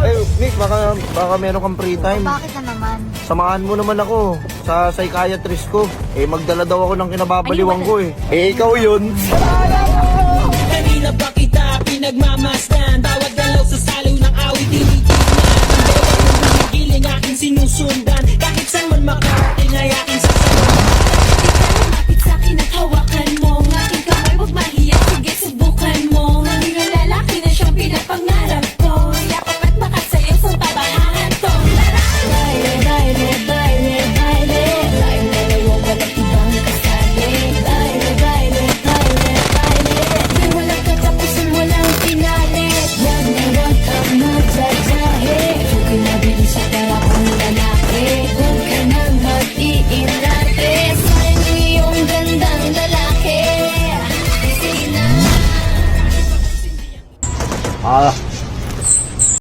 Ay, Nick, baka meron kang free time. Bakit na naman? Samahan mo naman ako sa psychiatrist ko. Eh, magdala daw ako ng kinababaliwang ko eh. Eh, ikaw yun. Kanina ba kita pinagmamasdan? Bawat galaw sa salo